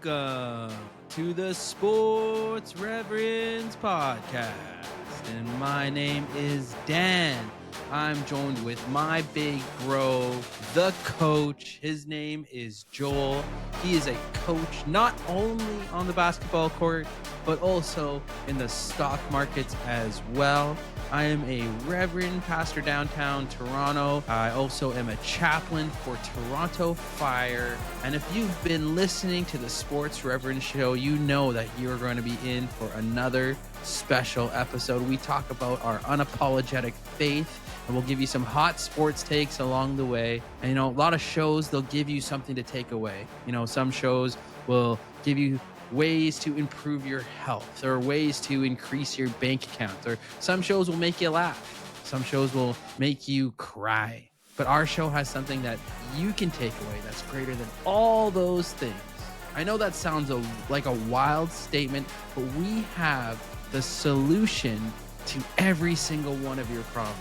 Welcome to the Sports Reverends podcast. And my name is Dan. I'm joined with my big bro, the coach. His name is Joel. He is a coach not only on the basketball court, but also in the stock markets as well. I am a reverend pastor downtown Toronto. I also am a chaplain for Toronto Fire. And if you've been listening to the Sports Reverend Show, you know that you're going to be in for another special episode. We talk about our unapologetic faith, and we'll give you some hot sports takes along the way. And, a lot of shows, they'll give you something to take away. Some shows will give you ways to improve your health, or ways to increase your bank account, or some shows will make you laugh. Some shows will make you cry. But our show has something that you can take away that's greater than all those things. I know that sounds like a wild statement, but we have the solution to every single one of your problems.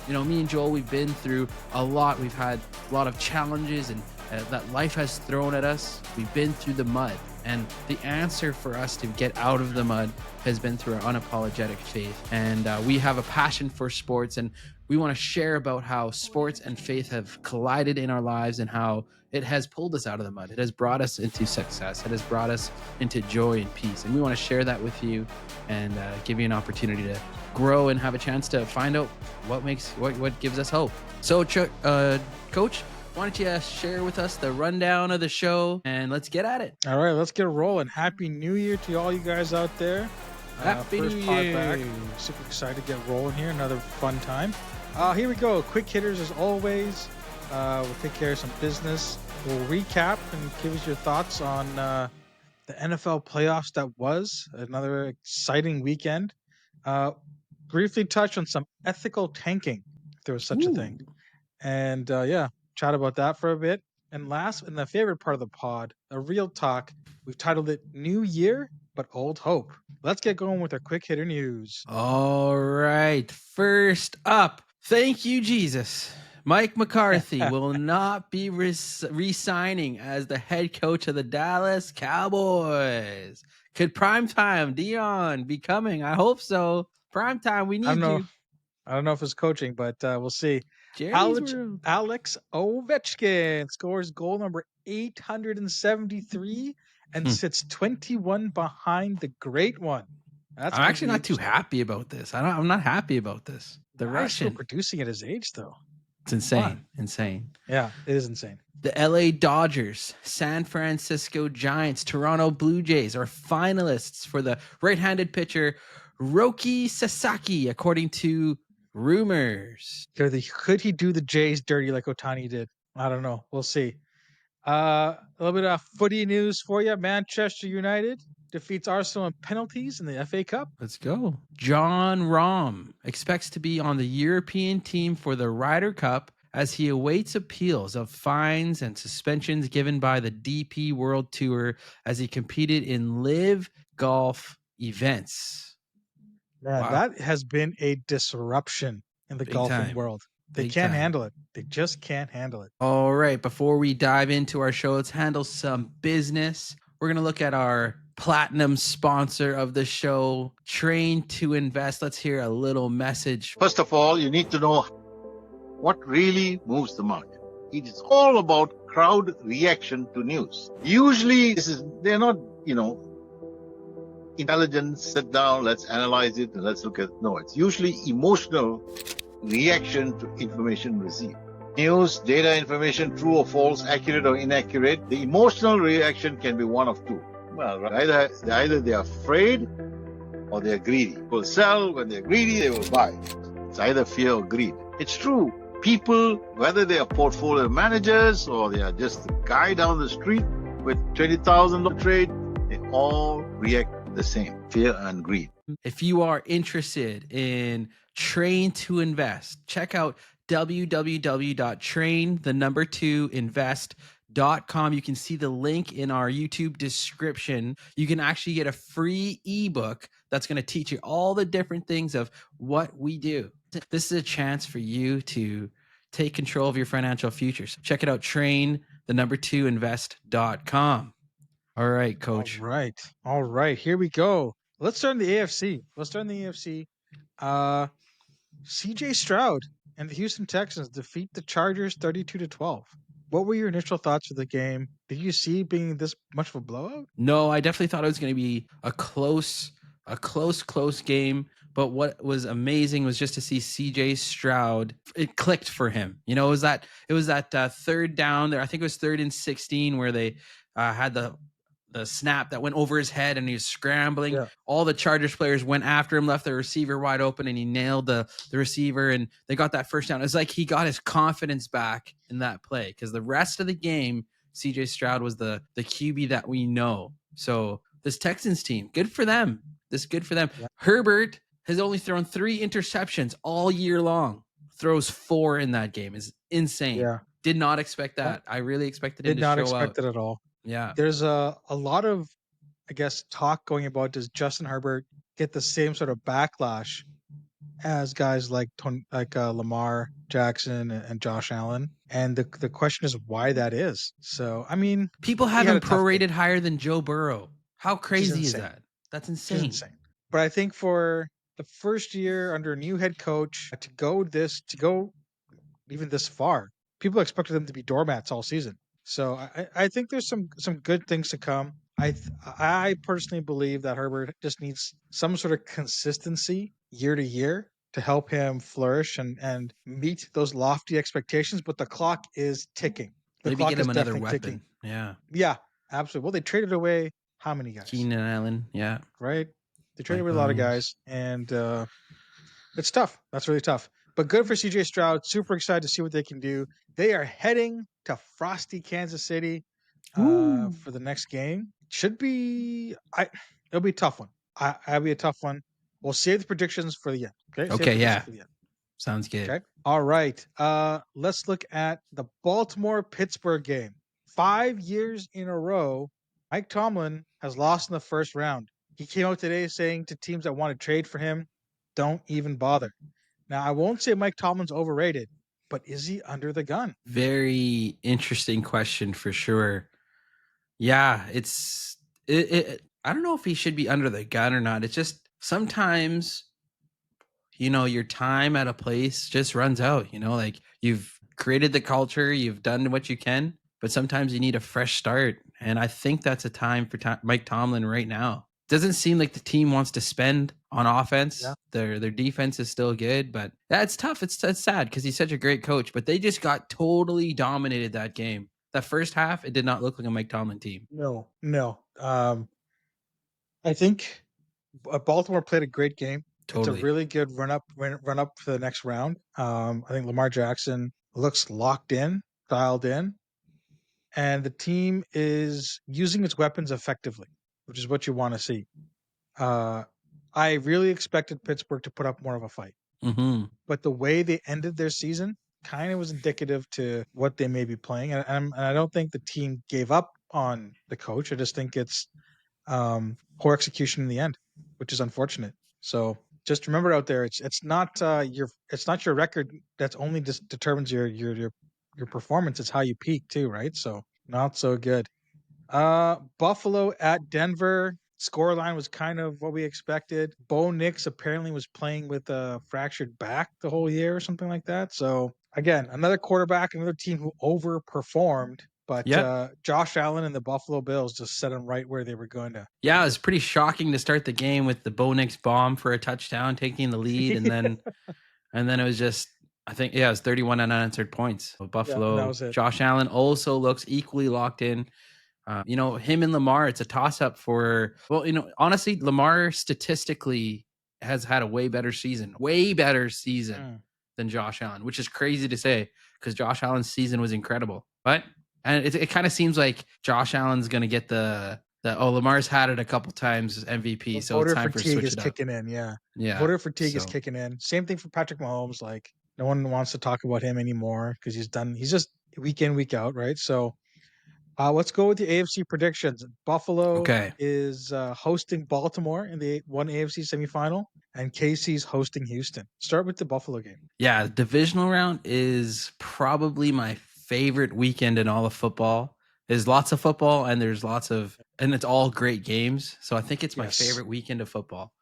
Me and Joel, we've been through a lot. We've had a lot of challenges and that life has thrown at us. We've been through the mud. And the answer for us to get out of the mud has been through our unapologetic faith. And we have a passion for sports, and we want to share about how sports and faith have collided in our lives and how it has pulled us out of the mud. It has brought us into success. It has brought us into joy and peace. And we want to share that with you and give you an opportunity to grow and have a chance to find out what gives us hope. So, Coach, why don't you share with us the rundown of the show, and let's get at it. All right, let's get rolling. Happy New Year to all you guys out there. Happy New Year. Back. Super excited to get rolling here. Another fun time. Here we go. Quick hitters as always. We'll take care of some business. We'll recap and give us your thoughts on the NFL playoffs that was. Another exciting weekend. Briefly touch on some ethical tanking, if there was such a thing. And chat about that for a bit. And last, in the favorite part of the pod, a real talk. We've titled it New Year, but Old Hope. Let's get going with our quick hitter news. All right. First up, thank you, Jesus. Mike McCarthy will not be re-signing as the head coach of the Dallas Cowboys. Could primetime Dion be coming? I hope so. Primetime, we need you. I don't know if it's coaching, but we'll see. Alex Ovechkin scores goal number 873 and sits 21 behind the great one. I'm actually not too happy about this. I'm not happy about this. The Russian still producing at his age, though. It's insane. Insane. Yeah, it is insane. The LA Dodgers, San Francisco Giants, Toronto Blue Jays are finalists for the right-handed pitcher Roki Sasaki, according to rumors. Could he do the Jays dirty like Ohtani did? I don't know. We'll see. A little bit of footy news for you. Manchester United defeats Arsenal in penalties in the FA Cup. Let's go. John Rahm expects to be on the European team for the Ryder Cup as he awaits appeals of fines and suspensions given by the DP World Tour as he competed in live golf events. Man, that has been a disruption in the golfing world. They can't handle it. They just can't handle it. All right. Before we dive into our show, let's handle some business. We're going to look at our platinum sponsor of the show, Train to Invest. Let's hear a little message. First of all, you need to know what really moves the market. It is all about crowd reaction to news. Usually, they're not, intelligent, sit down, let's analyze it, and let's look at it. No, it's usually emotional reaction to information received. News, data, information, true or false, accurate or inaccurate. The emotional reaction can be one of two. Well, either they're afraid or they're greedy. People sell, when they're greedy, they will buy. It's either fear or greed. It's true. People, whether they are portfolio managers or they are just a guy down the street with $20,000 trade, they all react the same, fear and greed. If you are interested in Train to Invest, check out www.train2invest.com. You can see the link in our YouTube description. You can actually get a free ebook that's going to teach you all the different things of what we do. This is a chance for you to take control of your financial future. So check it out, train2invest.com. All right, All coach. right. All right. Here we go. Let's start in the AFC. Uh, CJ Stroud and the Houston Texans defeat the Chargers 32-12. What were your initial thoughts of the game? Did you see it being this much of a blowout? No, I definitely thought it was going to be a close game. But what was amazing was just to see CJ Stroud. It clicked for him. You know, it was that third down there. I think it was 3rd and 16 where they had the snap that went over his head and he was scrambling. Yeah. All the Chargers players went after him, left the receiver wide open, and he nailed the receiver, and they got that first down. It's like he got his confidence back in that play, because the rest of the game, CJ Stroud was the QB that we know. So this Texans team, good for them. Good for them. Yeah. Herbert has only thrown 3 interceptions all year long. Throws 4 in that game. Is insane. Yeah. Did not expect that. I really expected him Did to not show expect out. it at all. Yeah. There's a lot of, I guess, talk going about, does Justin Herbert get the same sort of backlash as guys like Lamar Jackson and Josh Allen? And the question is why that is. So, I mean, People he have had him a tough game, prorated higher than Joe Burrow. How which is crazy is insane. that? That's Which is insane. insane. But I think for the first year under a new head coach to go even this far, people expected them to be doormats all season. So I think there's some good things to come. I personally believe that Herbert just needs some sort of consistency year to year to help him flourish and meet those lofty expectations. But the clock is ticking. The Maybe clock get is him another definitely ticking. weapon. Yeah. Yeah, absolutely. Well, they traded away how many guys? Keenan Allen. Yeah. Right? They traded Mike away a lot of Williams. guys, and it's tough. That's really tough. But good for CJ Stroud. Super excited to see what they can do. They are heading to frosty Kansas City for the next game. Should be it'll be a tough one. It'll be a tough one. We'll save the predictions for the end. Okay. Save Okay. predictions Yeah. for the end. Sounds good. Okay. All right. Let's look at the Baltimore Pittsburgh game. 5 years in a row, Mike Tomlin has lost in the first round. He came out today saying to teams that want to trade for him, don't even bother. Now, I won't say Mike Tomlin's overrated, but is he under the gun? Very interesting question for sure. Yeah, I don't know if he should be under the gun or not. It's just sometimes, your time at a place just runs out. Like you've created the culture, you've done what you can, but sometimes you need a fresh start. And I think that's a time for Mike Tomlin right now. Doesn't seem like the team wants to spend on offense. Yeah. Their defense is still good, but that's tough. It's sad because he's such a great coach, but they just got totally dominated that game. That first half, it did not look like a Mike Tomlin team. No. I think Baltimore played a great game. Totally. It's a really good run up for the next round. I think Lamar Jackson looks locked in, dialed in, and the team is using its weapons effectively, which is what you want to see. I really expected Pittsburgh to put up more of a fight, but the way they ended their season kind of was indicative to what they may be playing, and I don't think the team gave up on the coach. I just think it's poor execution in the end, which is unfortunate. So just remember out there, it's not your record that's only just determines your performance. It's how you peak too, right? So not so good. Buffalo at Denver. Scoreline was kind of what we expected. Bo Nix apparently was playing with a fractured back the whole year or something like that. So again, another quarterback, another team who overperformed. But Josh Allen and the Buffalo Bills just set them right where they were going to. Yeah, it was pretty shocking to start the game with the Bo Nix bomb for a touchdown, taking the lead, and then it was just, I think, it was 31 unanswered points. So Buffalo, that was it. Josh Allen also looks equally locked in. Him and Lamar, it's a toss-up for, honestly, Lamar statistically has had a way better season than Josh Allen, which is crazy to say because Josh Allen's season was incredible. And it kind of seems like Josh Allen's going to get Lamar's had it a couple times MVP, so it's time for switch it up. Kicking in, yeah. Voter fatigue is kicking in. Same thing for Patrick Mahomes. Like no one wants to talk about him anymore because he's just week in, week out, right? So let's go with the AFC predictions. Buffalo is hosting Baltimore in the one AFC semifinal, and KC's hosting Houston. Start with the Buffalo game. Yeah, the divisional round is probably my favorite weekend in all of football There's lots of football and it's all great games. So I think it's my favorite weekend of football.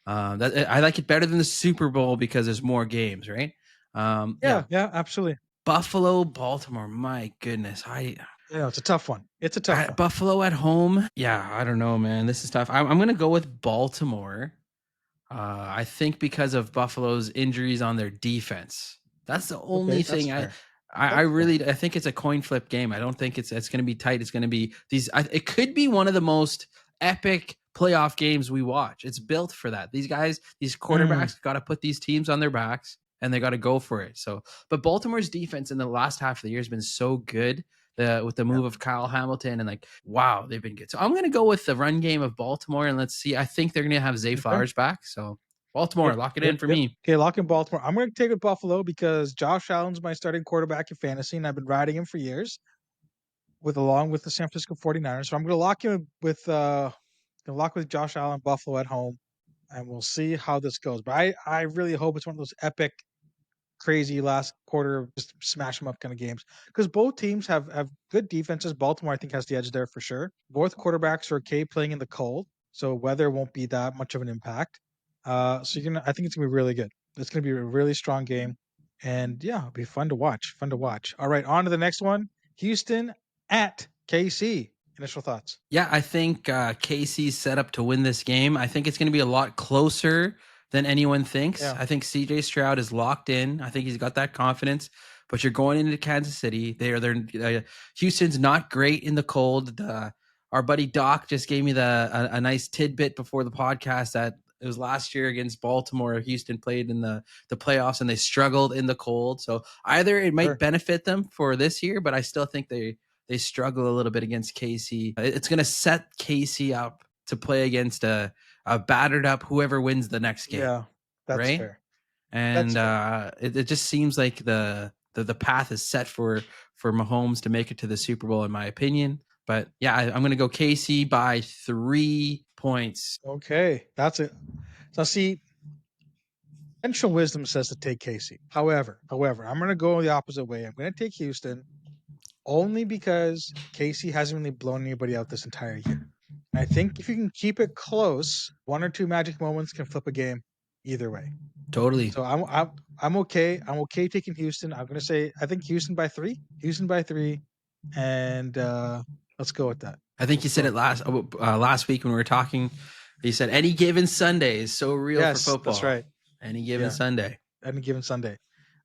I like it better than the Super Bowl because there's more games, right? Yeah, absolutely. Buffalo, Baltimore. My goodness, It's a tough one. It's a tough one. Buffalo at home. Yeah, I don't know, man. This is tough. I'm gonna go with Baltimore. I think because of Buffalo's injuries on their defense. That's the only thing. I think it's a coin flip game. I don't think it's going to be tight. It's going to be it could be one of the most epic playoff games we watch. It's built for that. These quarterbacks got to put these teams on their backs and they got to go for it. So, but Baltimore's defense in the last half of the year has been so good. With the move of Kyle Hamilton and wow, they've been good. So I'm going to go with the run game of Baltimore and let's see. I think they're going to have Zay Flowers back. So Baltimore, lock it in for me. Okay, lock in Baltimore. I'm going to take it Buffalo because Josh Allen's my starting quarterback in fantasy, and I've been riding him for years, along with the San Francisco 49ers. So I'm going to lock him with Josh Allen, Buffalo at home, and we'll see how this goes. But I really hope it's one of those epic, crazy last quarter, just smash them up kind of games because both teams have good defenses. Baltimore, I think, has the edge there for sure. Both quarterbacks are okay playing in the cold, so weather won't be that much of an impact. I think it's gonna be really good. It's gonna be a really strong game, and yeah, it'll be fun to watch. Fun to watch. All right, on to the next one. Houston at KC. Initial thoughts? Yeah, I think KC's set up to win this game. I think it's going to be a lot closer than anyone thinks. Yeah. I think CJ Stroud is locked in. I think he's got that confidence. But you're going into Kansas City. Houston's not great in the cold. Our buddy Doc just gave me a nice tidbit before the podcast that it was last year against Baltimore. Houston played in the playoffs and they struggled in the cold. So either it might benefit them for this year, but I still think they struggle a little bit against KC. It's going to set KC up to play against a battered up whoever wins the next game. Yeah, that's right? fair. And it just seems like the path is set for Mahomes to make it to the Super Bowl, in my opinion. But yeah, I'm going to go KC by 3 points. Okay, that's it. So see, conventional wisdom says to take KC. However, I'm going to go the opposite way. I'm going to take Houston only because KC hasn't really blown anybody out this entire year. And I think if you can keep it close, one or two magic moments can flip a game either way. Totally. So I'm okay. I'm okay taking Houston. I'm going to say I think Houston by 3. Houston by 3, and let's go with that. I think you said it last week when we were talking. You said any given Sunday is so real for football. That's right. Any given Sunday. Any given Sunday.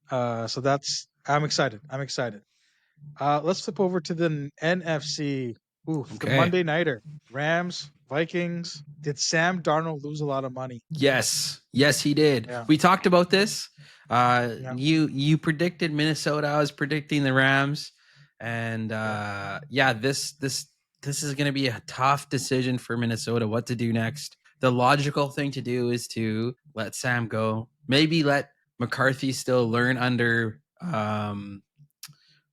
So I'm excited. Let's flip over to the NFC. The Monday Nighter. Rams, Vikings. Did Sam Darnold lose a lot of money? Yes, he did. Yeah. We talked about this. You predicted Minnesota. I was predicting the Rams, and this is going to be a tough decision for Minnesota. What to do next? The logical thing to do is to let Sam go. Maybe let McCarthy still learn under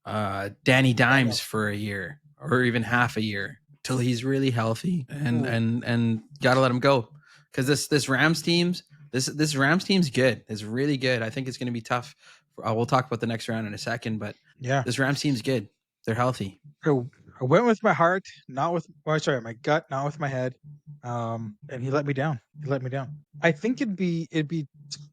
Danny Dimes for a year or even half a year till he's really healthy and gotta let him go because this Rams team's good. It's really good. I think it's going to be tough. We'll talk about the next round in a second, but this Rams team's good. They're healthy. I went with my heart, my gut, not with my head. And he let me down. I think it'd be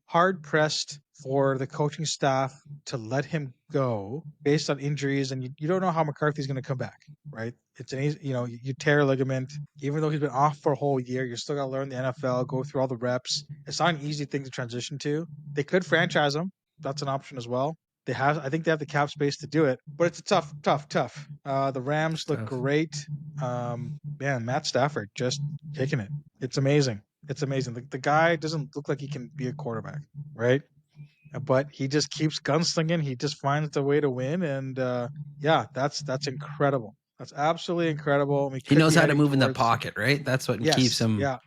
hard pressed for the coaching staff to let him go based on injuries, and you don't know how McCarthy's going to come back, right? It's you tear a ligament, even though he's been off for a whole year. You're still got to learn the NFL, go through all the reps. It's not an easy thing to transition to. They could franchise him. That's an option as well. I think they have the cap space to do it, but it's a tough. The Rams look great. Matt Stafford just kicking it. It's amazing. The guy doesn't look like he can be a quarterback, right? But he just keeps gunslinging. He just finds the way to win, and that's incredible. That's absolutely incredible. He knows how to move in the pocket, right? That's what keeps him. Yeah,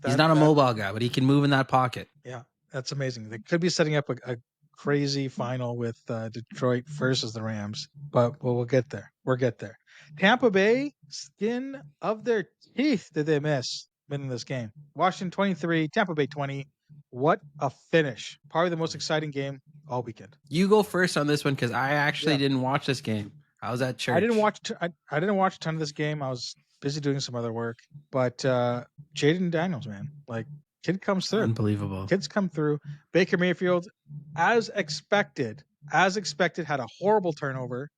he's not a mobile guy, but he can move in that pocket. Yeah, that's amazing. They could be setting up a crazy final with Detroit versus the Rams, but we'll get there. We'll get there. Tampa Bay, skin of their teeth did they miss winning this game? Washington 23, Tampa Bay 20. What a finish. Probably the most exciting game all weekend. You go first on this one because I actually didn't watch this game. How's that church? I didn't watch. I didn't watch a ton of this game. I was busy doing some other work. But Jaden Daniels, man, like kid comes through. Unbelievable. Kids come through. Baker Mayfield, as expected, had a horrible turnover.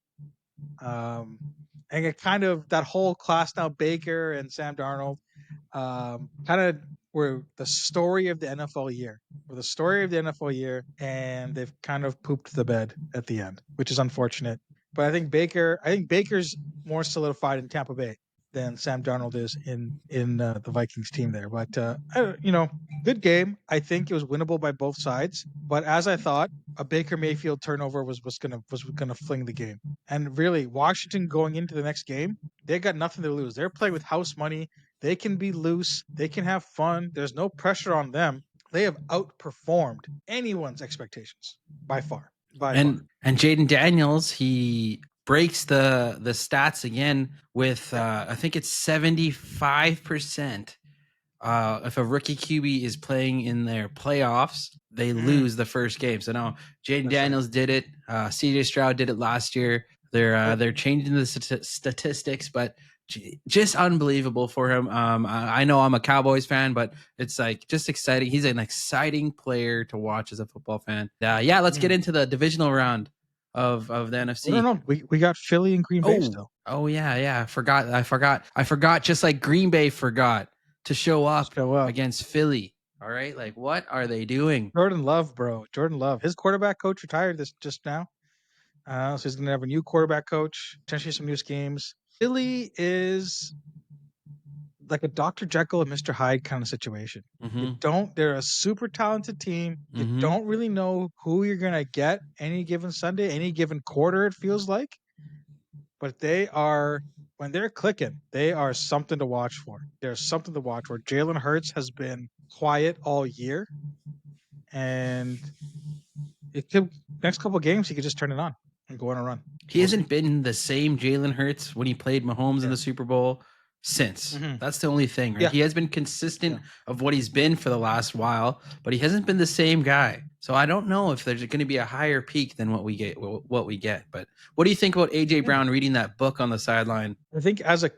And it kind of that whole class now, Baker and Sam Darnold, kind of were the story of the NFL year. Were the story of the NFL year, and they've kind of pooped the bed at the end, which is unfortunate. But I think Baker's more solidified in Tampa Bay than Sam Darnold is in the Vikings team there. But good game. I think it was winnable by both sides. But as I thought, a Baker Mayfield turnover was gonna fling the game. And really, Washington going into the next game, they got nothing to lose. They're playing with house money. They can be loose. They can have fun. There's no pressure on them. They have outperformed anyone's expectations by far. And Jaden Daniels, he breaks the stats again with I think it's 75%. If a rookie QB is playing in their playoffs, they lose the first game. So now Jaden Daniels did it. CJ Stroud did it last year. They're changing the statistics, but just unbelievable for him. I know I'm a Cowboys fan, but it's like just exciting. He's an exciting player to watch as a football fan. Let's get into the divisional round of the NFC. No, we got Philly and Green Bay still. Oh yeah. I forgot. Just like Green Bay forgot to show up against Philly. All right, like what are they doing? Jordan Love, bro. Jordan Love. His quarterback coach retired just now. So he's going to have a new quarterback coach, potentially some new schemes. Philly is like a Dr. Jekyll and Mr. Hyde kind of situation. They're a super talented team. You don't really know who you're going to get any given Sunday, any given quarter, it feels like. But when they're clicking, they are something to watch for. There's something to watch for. Jalen Hurts has been quiet all year. And next couple of games, he could just turn it on and go on a run. He hasn't been the same Jalen Hurts when he played Mahomes in the Super Bowl since. That's the only thing, right? Yeah. He has been consistent of what he's been for the last while, but he hasn't been the same guy. So I don't know if there's going to be a higher peak than what we get. But what do you think about AJ Brown reading that book on the sideline? I think as a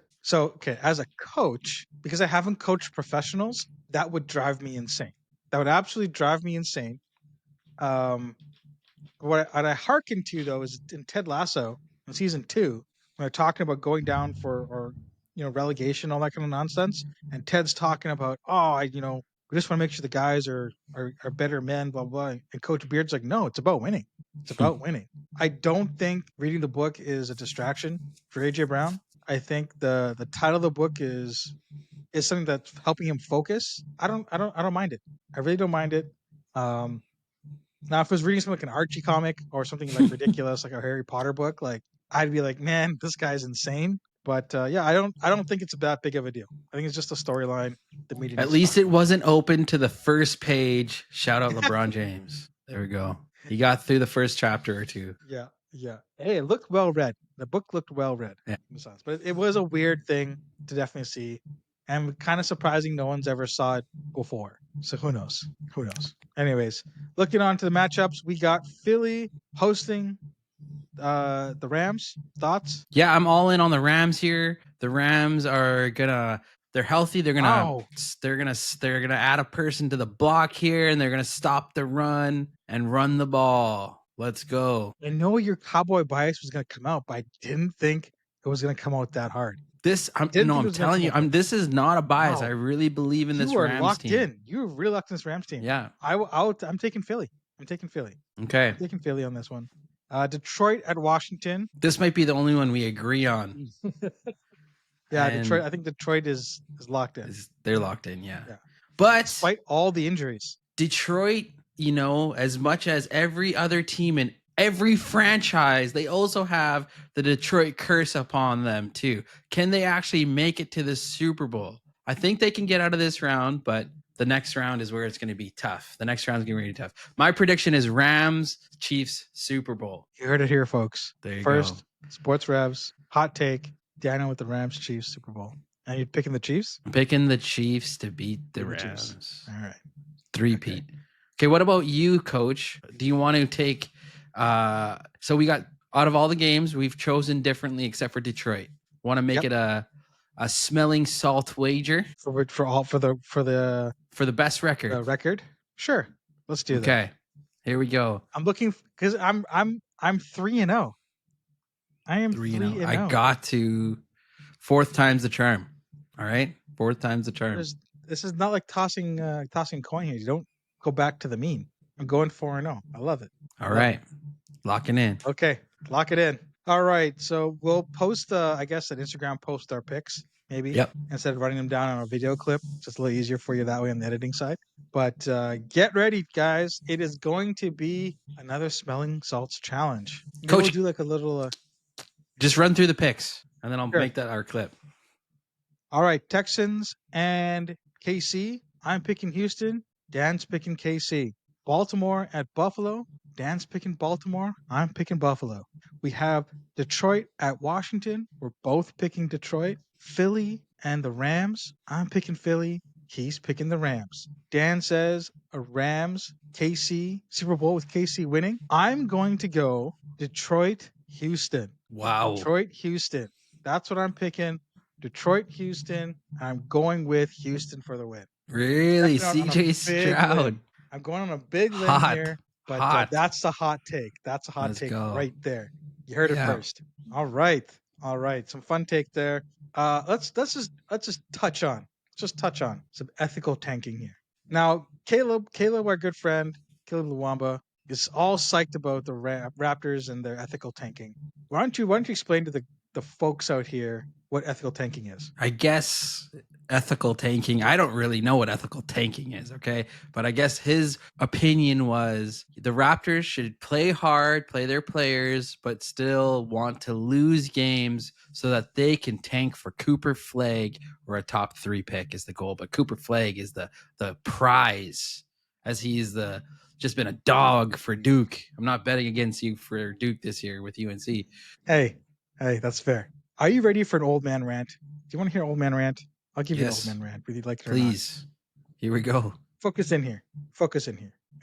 coach, because I haven't coached professionals, that would drive me insane. That would absolutely drive me insane. What I hearken to though is in Ted Lasso in season 2 when they're talking about going down for relegation, all that kind of nonsense, and Ted's talking about we just want to make sure the guys are better men, blah blah. And Coach Beard's like, no, it's about winning. It's about winning. I don't think reading the book is a distraction for AJ Brown. I think the title of the book is something that's helping him focus. I don't mind it. I really don't mind it. Now, if I was reading something like an Archie comic or something like ridiculous, like a Harry Potter book, like I'd be like, man, this guy's insane. But I don't think it's that big of a deal. I think it's just a storyline. At least it wasn't open to the first page. Shout out LeBron James. There we go. He got through the first chapter or two. Yeah. Hey, it looked well read. The book looked well read. Yeah. But it was a weird thing to definitely see, and kind of surprising no one's ever saw it before. So who knows? Anyways, looking on to the matchups, we got Philly hosting the Rams. Thoughts? Yeah, I'm all in on the Rams here. The Rams are they're healthy. They're gonna add a person to the block here, and they're gonna stop the run and run the ball. Let's go. I know your cowboy bias was gonna come out, but I didn't think it was gonna come out that hard. I'm telling you, this is not a bias. I really believe in this Rams team. You are locked in. You're really locked in this Rams team. Yeah. I'm taking Philly. Okay. I'm taking Philly on this one. Detroit at Washington. This might be the only one we agree on. Yeah, Detroit. I think Detroit is locked in. They're locked in, yeah. But despite all the injuries, Detroit, as much as every other team in every franchise, they also have the Detroit curse upon them too. Can they actually make it to the Super Bowl? I think they can get out of this round, but the next round is where it's going to be tough. The next round is going to be really tough. My prediction is Rams, Chiefs, Super Bowl. You heard it here, folks. There you go. Sports Revs, hot take, Daniel with the Rams, Chiefs, Super Bowl. And you're picking the Chiefs? I'm picking the Chiefs to beat the Rams. Chiefs. All right. Three-peat. Okay, what about you, Coach? Do you want to take... so we got Out of all the games, we've chosen differently except for Detroit. Want to make it a smelling salt wager for the best record. record. Sure, let's do that. Okay, here we go. I'm looking because I'm 3-0. I am 3-0. I got to fourth time's the charm. All right, fourth time's the charm. This is not like tossing coin here. You don't go back to the mean. I'm going 4-0. I love it. All right, locking in. Okay, lock it in. All right, so we'll post I guess an Instagram post our picks maybe. Yep. Instead of running them down on a video clip, just a little easier for you that way on the editing side. But get ready, guys. It is going to be another smelling salts challenge. Maybe Coach, we'll do like a little. Just run through the picks, and then I'll make that our clip. All right, Texans and KC. I'm picking Houston. Dan's picking KC. Baltimore at Buffalo. Dan's picking Baltimore. I'm picking Buffalo. We have Detroit at Washington. We're both picking Detroit. Philly and the Rams. I'm picking Philly. He's picking the Rams. Dan says a Rams KC Super Bowl with KC winning. I'm going to go Detroit Houston. Wow. Detroit Houston. That's what I'm picking. Detroit Houston. I'm going with Houston for the win. Really, CJ Stroud. I'm going on a big limb here, but that's a hot take. That's a hot take right there. You heard it first. All right. Some fun take there. Let's just touch on some ethical tanking here. Now, Caleb, our good friend, Caleb Luwamba, is all psyched about the Raptors and their ethical tanking. Why don't you explain to the folks out here what ethical tanking is? I guess ethical tanking, I don't really know what ethical tanking is, okay? But I guess his opinion was the Raptors should play hard, play their players, but still want to lose games so that they can tank for Cooper Flagg, or a top 3 pick is the goal. But Cooper Flagg is the prize, as he's just been a dog for Duke. I'm not betting against you for Duke this year with UNC. Hey, that's fair. Are you ready for an old man rant? Do you want to hear an old man rant? I'll give you an old man rant, whether you'd like it or not. Please. Here we go. Focus in here.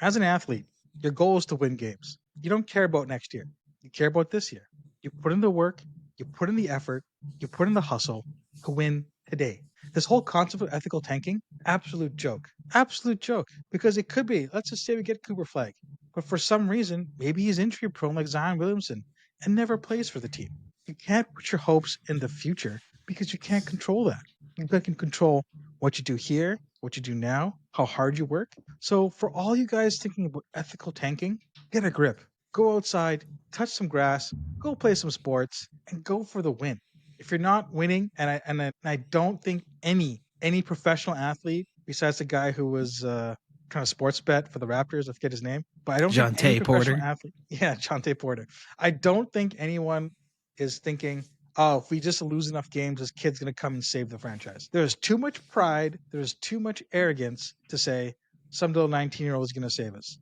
As an athlete, your goal is to win games. You don't care about next year. You care about this year. You put in the work, you put in the effort, you put in the hustle to win today. This whole concept of ethical tanking, absolute joke. Absolute joke. Because it could be, let's just say we get Cooper Flagg, but for some reason, maybe he's injury prone like Zion Williamson and never plays for the team. You can't put your hopes in the future because you can't control that. You can control what you do here, what you do now, how hard you work. So for all you guys thinking about ethical tanking, get a grip. Go outside, touch some grass, go play some sports, and go for the win. If you're not winning, and I don't think any professional athlete besides the guy who was trying to sports bet for the Raptors, I forget his name, but I don't think any professional athlete. Yeah, Jonte Porter. I don't think anyone is thinking, oh, if we just lose enough games, this kid's going to come and save the franchise. There's too much pride. There's too much arrogance to say some little 19-year-old is going to save us.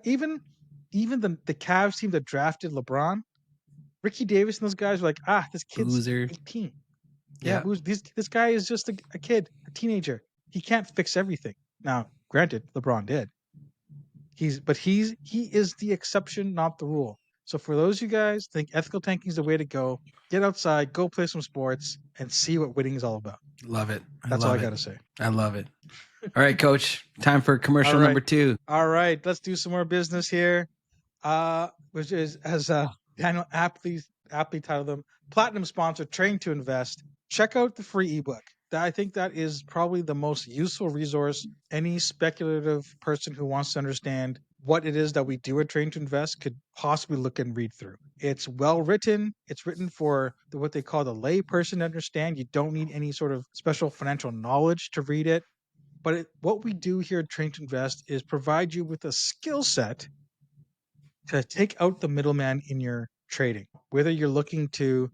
Even the Cavs team that drafted LeBron, Ricky Davis and those guys were like, this kid's Loser. 18. Yeah, this guy is just a kid, a teenager. He can't fix everything. Now, granted, LeBron did. He is the exception, not the rule. So for those of you guys think ethical tanking is the way to go, get outside, go play some sports, and see what winning is all about. Love it. That's all I got to say. I love it. All right, Coach. Time for commercial number 2. All right, let's do some more business here. Which is, as Daniel aptly titled them, Platinum sponsor, Train to Invest. Check out the free ebook. I think that is probably the most useful resource any speculative person who wants to understand what it is that we do at Train to Invest could possibly look and read through. It's well written. It's written for what they call the lay person to understand. You don't need any sort of special financial knowledge to read it. But what we do here at Train to Invest is provide you with a skill set to take out the middleman in your trading. Whether you're looking to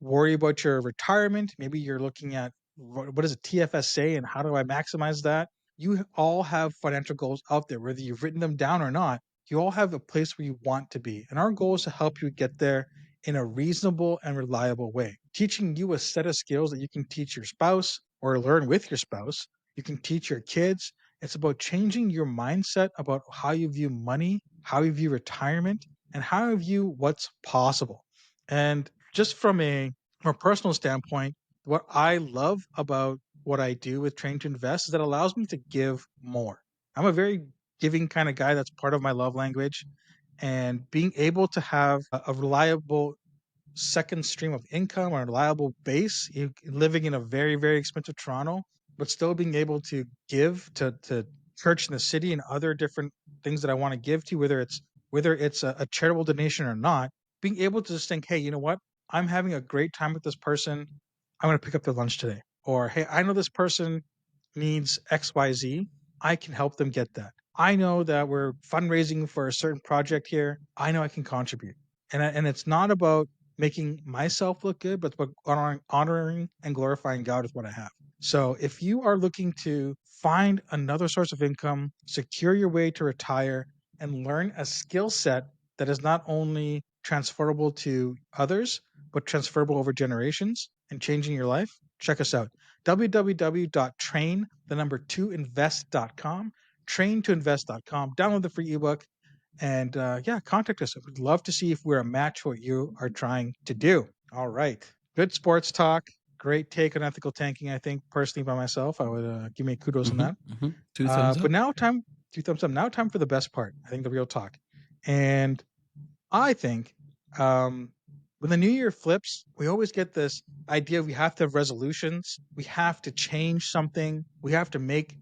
worry about your retirement, maybe you're looking at what is a TFSA and how do I maximize that? You all have financial goals out there, whether you've written them down or not. You all have a place where you want to be. And our goal is to help you get there in a reasonable and reliable way, teaching you a set of skills that you can teach your spouse or learn with your spouse. You can teach your kids. It's about changing your mindset about how you view money, how you view retirement, and how I view what's possible. And just from a more personal standpoint, what I love about what I do with Train to Invest is that it allows me to give more. I'm a very giving kind of guy. That's part of my love language. And being able to have a reliable second stream of income or a reliable base, living in a very, very expensive Toronto, but still being able to give to church in the city and other different things that I want to give to, whether it's a charitable donation or not, being able to just think, hey, you know what? I'm having a great time with this person. I'm going to pick up their lunch today. Or, hey, I know this person needs XYZ. I can help them get that. I know that we're fundraising for a certain project here. I know I can contribute. And it's not about making myself look good, but it's about honoring and glorifying God with what I have. So if you are looking to find another source of income, secure your way to retire, and learn a skill set that is not only transferable to others, but transferable over generations and changing your life, check us out. www.train2invest.com, train2invest.com. Download the free ebook and yeah, contact us. We'd love to see if we're a match for what you are trying to do. All right. Good sports talk. Great take on ethical tanking. I think personally by myself, I would give me kudos on that. Two thumbs But up. now two thumbs up. Now time for the best part. I think the real talk. And I think when the new year flips, we always get this idea we have to have resolutions. We have to change something. We have to make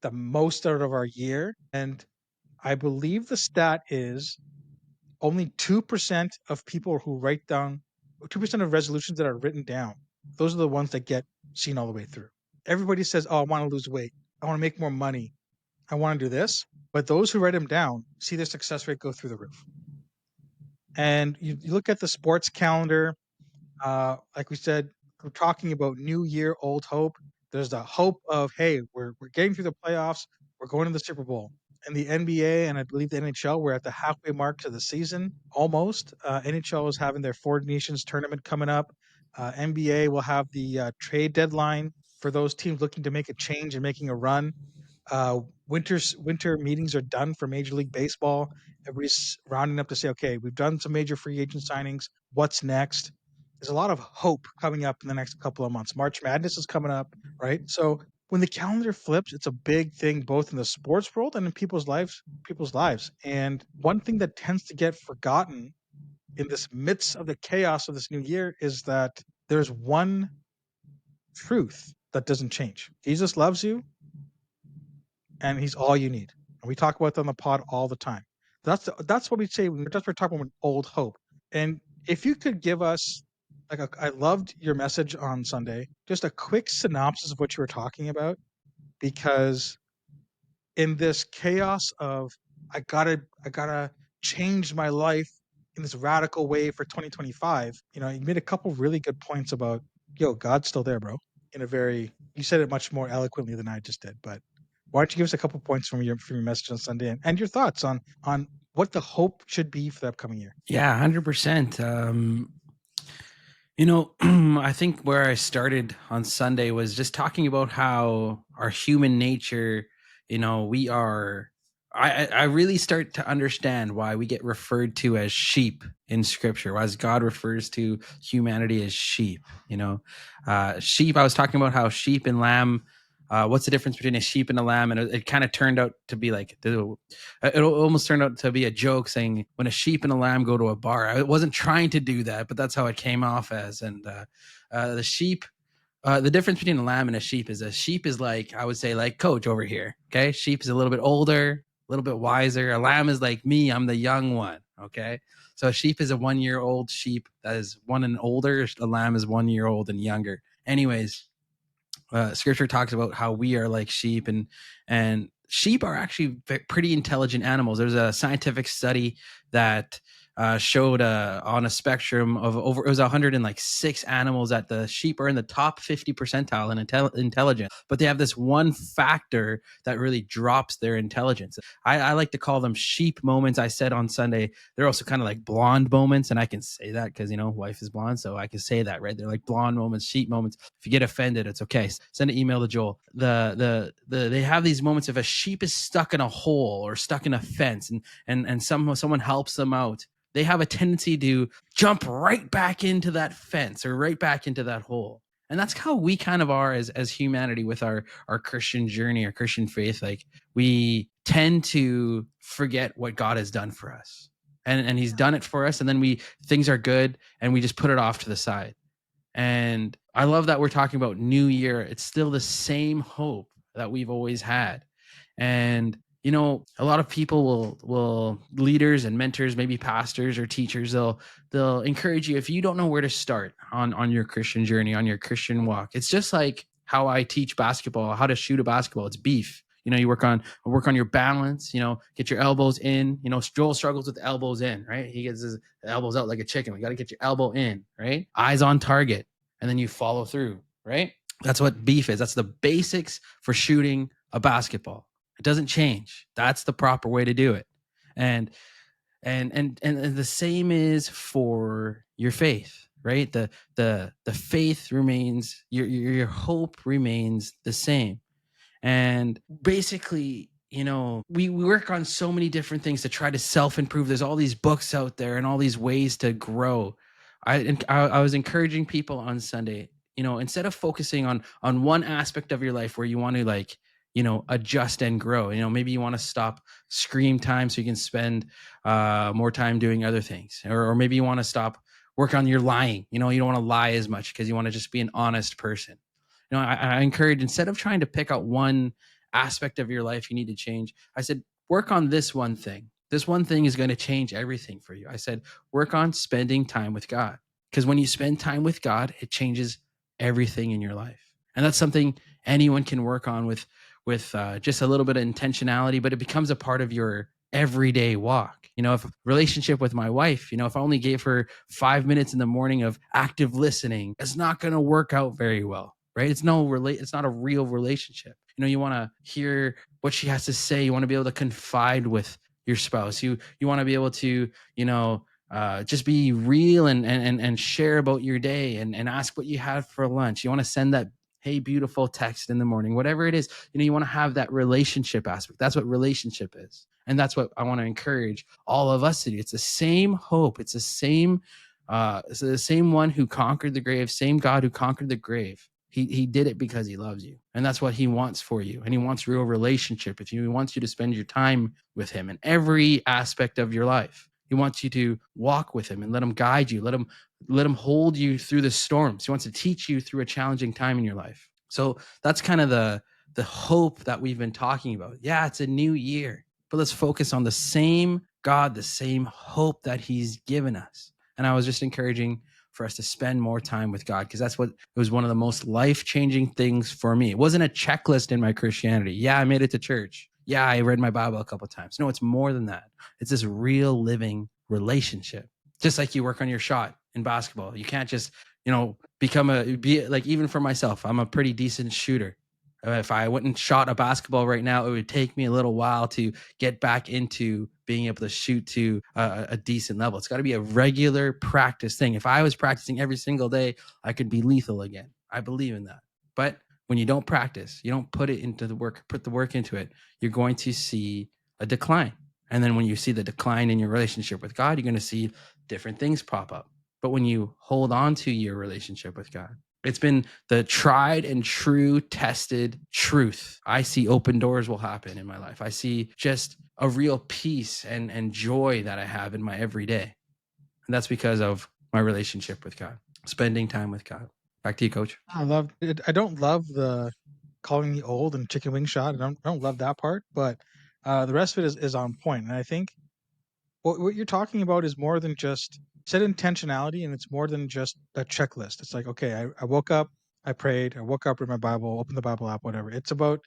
the most out of our year. And I believe the stat is only 2% of people who write down 2% of resolutions that are written down, those are the ones that get seen all the way through. Everybody says, oh, I want to lose weight. I want to make more money. I want to do this. But those who write them down see their success rate go through the roof. And you look at the sports calendar, like we said, we're talking about new year, old hope. There's the hope of, hey, we're getting through the playoffs. We're going to the Super Bowl. And the NBA and I believe the NHL, we're at the halfway mark to the season almost. NHL is having their Four Nations tournament coming up. NBA will have the trade deadline for those teams looking to make a change and making a run. Winter meetings are done for Major League Baseball. Everybody's rounding up to say, okay, we've done some major free agent signings. What's next? There's a lot of hope coming up in the next couple of months. March Madness is coming up, right? So when the calendar flips, it's a big thing both in the sports world and in people's lives. And one thing that tends to get forgotten in this midst of the chaos of this new year is that there's one truth that doesn't change. Jesus loves you and he's all you need. And we talk about that on the pod all the time. That's what we say when we're talking about old hope. And if you could give us I loved your message on Sunday, just a quick synopsis of what you were talking about, because in this chaos of I gotta change my life in this radical way for 2025, you made a couple really good points about, God's still there, bro. You said it much more eloquently than I just did, but why don't you give us a couple points from your message on Sunday and your thoughts on what the hope should be for the upcoming year? Yeah, 100%. I think where I started on Sunday was just talking about how our human nature, we are. I really start to understand why we get referred to as sheep in Scripture, as God refers to humanity as sheep. Sheep. I was talking about how sheep and lamb. What's the difference between a sheep and a lamb? And it kind of turned out to be it almost turned out to be a joke saying when a sheep and a lamb go to a bar. I wasn't trying to do that, but that's how it came off as. And the sheep, the difference between a lamb and a sheep is like, I would say, like Coach over here. Okay. Sheep is a little bit older, a little bit wiser. A lamb is like me. I'm the young one. Okay. So a sheep is a 1 year old sheep that is one and older. A lamb is 1 year old and younger. Anyways, Scripture talks about how we are like sheep, and sheep are actually pretty intelligent animals. There's a scientific study that showed on a spectrum of over, it was 106 animals, that the sheep are in the top 50 percentile in intelligence, but they have this one factor that really drops their intelligence. I like to call them sheep moments. I said on Sunday, they're also kind of like blonde moments, and I can say that because wife is blonde, so I can say that, right? They're like blonde moments, sheep moments. If you get offended, it's okay. Send an email to Joel. They have these moments if a sheep is stuck in a hole or stuck in a fence, and someone helps them out. they have a tendency to jump right back into that fence or right back into that hole. And that's how we kind of are as humanity with our Christian journey, our Christian faith. Like, we tend to forget what God has done for us. And he's done it for us, and then things are good and we just put it off to the side. And I love that we're talking about New Year. It's still the same hope that we've always had. And a lot of people will leaders and mentors, maybe pastors or teachers, they'll encourage you if you don't know where to start on your Christian journey, on your Christian walk. It's just like how I teach basketball, how to shoot a basketball. It's beef. You work on your balance, get your elbows in. Joel struggles with the elbows in, right? He gets his elbows out like a chicken. We got to get your elbow in, right? Eyes on target. And then you follow through, right? That's what beef is. That's the basics for shooting a basketball. It doesn't change. That's the proper way to do it. And the same is for your faith, right? The faith remains, your hope remains the same. And basically, we work on so many different things to try to self-improve. There's all these books out there and all these ways to grow. I was encouraging people on Sunday, instead of focusing on one aspect of your life where you want to adjust and grow. Maybe you want to stop screen time so you can spend more time doing other things, or maybe you want to stop work on your lying. You don't want to lie as much because you want to just be an honest person. I encourage, instead of trying to pick out one aspect of your life you need to change, I said, work on this one thing. This one thing is going to change everything for you. I said, work on spending time with God. Because when you spend time with God, it changes everything in your life. And that's something anyone can work on with just a little bit of intentionality, but it becomes a part of your everyday walk. If relationship with my wife, if I only gave her 5 minutes in the morning of active listening, it's not going to work out very well. Right? It's not a real relationship. You want to hear what she has to say. You want to be able to confide with your spouse. You want to be able to, just be real and share about your day and ask what you had for lunch. You want to send that, hey, beautiful text in the morning, whatever it is. You want to have that relationship aspect. That's what relationship is. And that's what I want to encourage all of us to do. It's the same hope. It's the same one who conquered the grave, same God who conquered the grave. He did it because he loves you. And that's what he wants for you. And he wants real relationship with you. He wants you to spend your time with him in every aspect of your life. He wants you to walk with him and let him guide you. Let him hold you through the storms. He wants to teach you through a challenging time in your life. So that's kind of the hope that we've been talking about. Yeah, it's a new year, but let's focus on the same God, the same hope that he's given us. And I was just encouraging for us to spend more time with God, because it was one of the most life-changing things for me. It wasn't a checklist in my Christianity. Yeah, I made it to church. Yeah, I read my Bible a couple of times. No, it's more than that. It's this real living relationship. Just like you work on your shot in basketball. You can't just, be like, even for myself, I'm a pretty decent shooter. If I went and shot a basketball right now, it would take me a little while to get back into being able to shoot to a decent level. It's got to be a regular practice thing. If I was practicing every single day, I could be lethal again. I believe in that. But when you don't practice, you don't put the work into it, you're going to see a decline. And then when you see the decline in your relationship with God, you're going to see different things pop up. But when you hold on to your relationship with God, it's been the tried and true tested truth. I see open doors will happen in my life. I see just a real peace and joy that I have in my everyday. And that's because of my relationship with God, spending time with God. Back to you, Coach. I love it. I don't love the calling me old and chicken wing shot. I don't love that part, but the rest of it is on point. And I think what you're talking about is more than just set intentionality, and it's more than just a checklist. It's like, okay, I woke up, I prayed, I woke up, read my Bible, opened the Bible app, whatever. It's about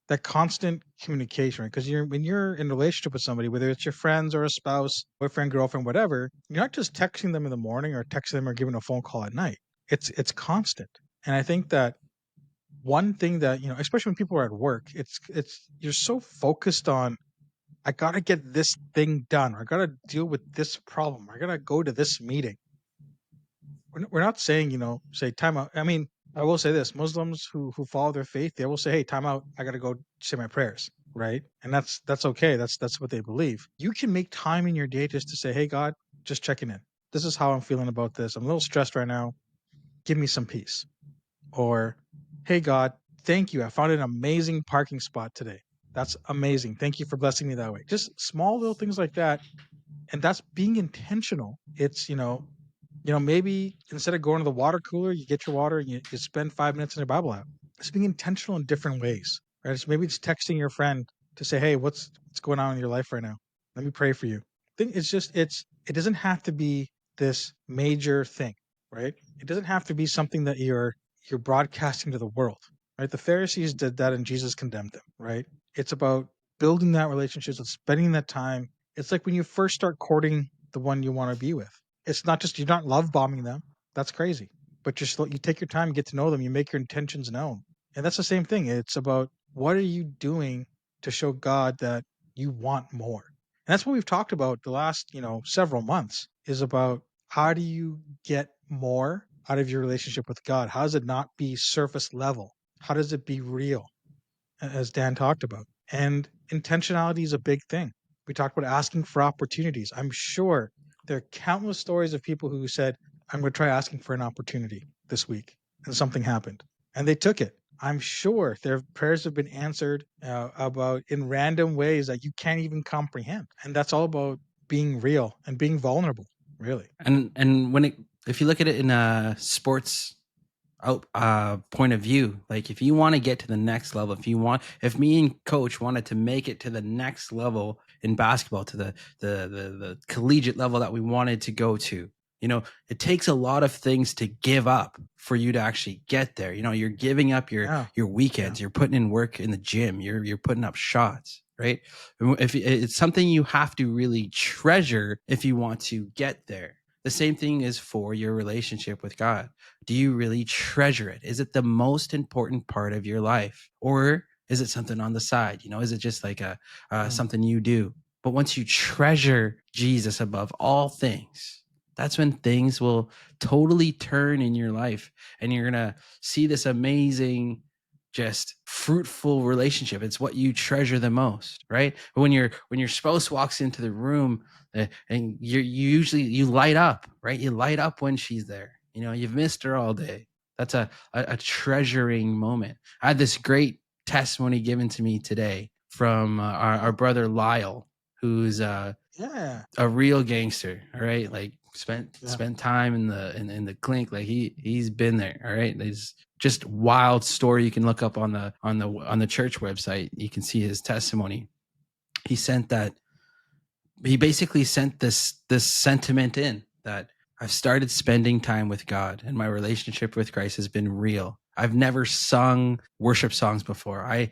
that constant communication, right? Because when you're in a relationship with somebody, whether it's your friends or a spouse, boyfriend, girlfriend, whatever, you're not just texting them in the morning or texting them or giving a phone call at night. It's constant. And I think that one thing that, especially when people are at work, it's you're so focused on, I gotta get this thing done, or I gotta deal with this problem, or I gotta go to this meeting. We're not saying, say time out. I mean, I will say this: Muslims who follow their faith, they will say, "Hey, time out. I gotta go say my prayers." Right, and that's okay. That's what they believe. You can make time in your day just to say, "Hey, God, just checking in. This is how I'm feeling about this. I'm a little stressed right now. Give me some peace. Or, hey, God, thank you. I found an amazing parking spot today. That's amazing. Thank you for blessing me that way. Just small little things like that. And that's being intentional. It's, maybe instead of going to the water cooler, you get your water and you spend 5 minutes in your Bible app. It's being intentional in different ways, right? Maybe it's texting your friend to say, hey, what's going on in your life right now? Let me pray for you. I think it doesn't have to be this major thing, right? It doesn't have to be something that you're broadcasting to the world, right? The Pharisees did that and Jesus condemned them, right? It's about building that relationship, it's spending that time. It's like when you first start courting the one you want to be with. It's not just, you're not love bombing them. That's crazy. But you take your time, get to know them, you make your intentions known. And that's the same thing. It's about, what are you doing to show God that you want more? And that's what we've talked about the last, several months, is about how do you get more out of your relationship with God? How does it not be surface level? How does it be real? As Dan talked about. And intentionality is a big thing. We talked about asking for opportunities. I'm sure there are countless stories of people who said, I'm going to try asking for an opportunity this week, and something happened. And they took it. I'm sure their prayers have been answered about in random ways that you can't even comprehend. And that's all about being real and being vulnerable, really. And if you look at it in a sports point of view, like if you want to get to the next level, if me and coach wanted to make it to the next level in basketball, to the collegiate level that we wanted to go to, it takes a lot of things to give up for you to actually get there. You're giving up your weekends, you're putting in work in the gym, you're putting up shots, right? If it's something you have to really treasure if you want to get there. The same thing is for your relationship with God. Do you really treasure it? Is it the most important part of your life? Or is it something on the side? Is it just like something you do? But once you treasure Jesus above all things, that's when things will totally turn in your life, and you're going to see this amazing, just fruitful relationship. It's what you treasure the most, right? But when your spouse walks into the room, and you light up, right? You light up when she's there. You've missed her all day. That's a treasuring moment. I had this great testimony given to me today from our brother Lyle, who's a real gangster. All right, like spent time in the clink. Like he's been there. All right, there's just wild story you can look up on the church website. You can see his testimony. He basically sent this sentiment in that I've started spending time with God, and my relationship with Christ has been real. I've never sung worship songs before. I'm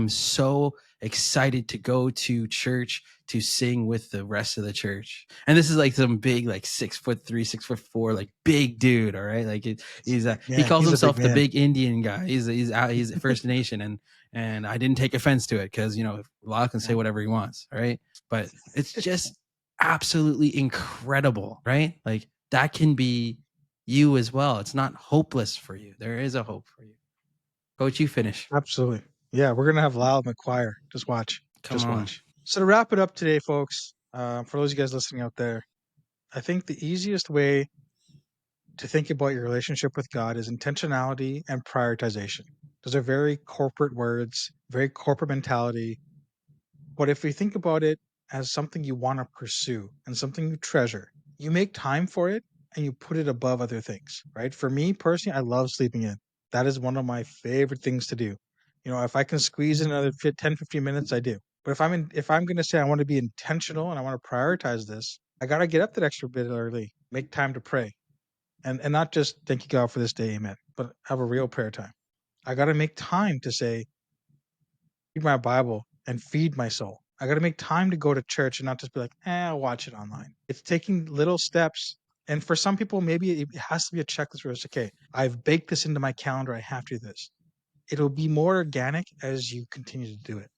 so excited to go to church to sing with the rest of the church. And this is like some big, like 6'3", 6'4", like big dude. All right. Like he calls himself the big Indian guy. He's First Nation. And I didn't take offense to it, because, Lyle can say whatever he wants. Right. But it's just absolutely incredible. Right. Like that can be you as well. It's not hopeless for you. There is a hope for you. Coach, you finish. Absolutely. Yeah, we're going to have Lyle McQuire. Just watch. Watch. So to wrap it up today, folks, for those of you guys listening out there, I think the easiest way to think about your relationship with God is intentionality and prioritization. Those are very corporate words, very corporate mentality. But if we think about it as something you want to pursue and something you treasure, you make time for it and you put it above other things, right? For me personally, I love sleeping in. That is one of my favorite things to do. If I can squeeze in another 10, 15 minutes, I do. But if I'm going to say I want to be intentional and I want to prioritize this, I got to get up that extra bit early, make time to pray, and not just thank you God for this day, amen, but have a real prayer time. I got to make time to say, read my Bible and feed my soul. I got to make time to go to church and not just be like, I'll watch it online. It's taking little steps. And for some people, maybe it has to be a checklist where it's okay, I've baked this into my calendar. I have to do this. It'll be more organic as you continue to do it.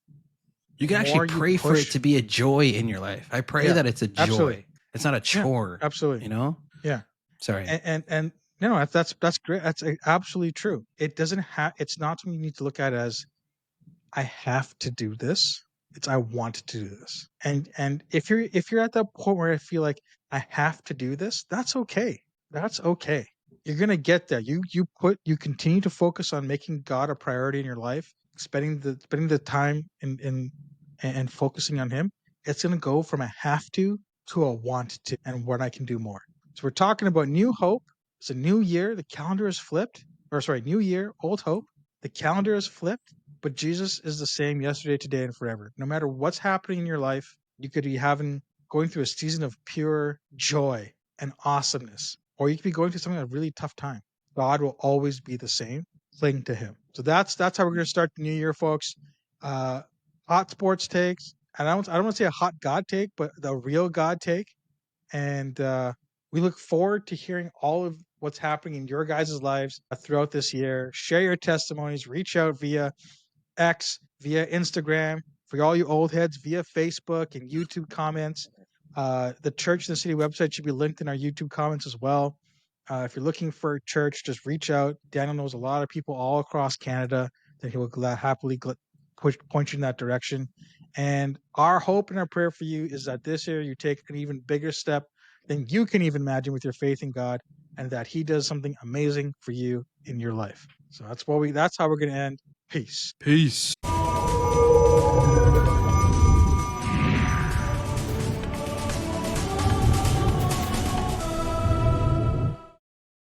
You can actually pray for it to be a joy in your life. I pray that it's a joy. Absolutely. It's not a chore. Yeah, absolutely. Yeah. Sorry. And no, that's great. That's absolutely true. It doesn't have. It's not something you need to look at as I have to do this. It's I want to do this. And if you're at that point where I feel like I have to do this, that's okay. That's okay. You're gonna get there. You continue to focus on making God a priority in your life, spending the time and focusing on Him. It's gonna go from a have to a want to, and when I can do more. So we're talking about new hope. It's a new year. The calendar is flipped. Or sorry, new year, old hope. The calendar is flipped, but Jesus is the same yesterday, today, and forever. No matter what's happening in your life, you could be going through a season of pure joy and awesomeness, or you could be going through something a really tough time. God will always be the same. Cling to Him. So that's how we're going to start the new year, folks. Uh, hot sports takes, and I don't want to say a hot God take, but the real God take. And we look forward to hearing all of what's happening in your guys' lives throughout this year. Share your testimonies. Reach out via X, via Instagram, for all you old heads, via Facebook and YouTube comments. The Church in the City website should be linked in our YouTube comments as well. If you're looking for a church, just reach out. Daniel knows a lot of people all across Canada that he will happily point you in that direction. And our hope and our prayer for you is that this year you take an even bigger step than you can even imagine with your faith in God, and that He does something amazing for you in your life. So that's how we're going to end. Peace. Peace.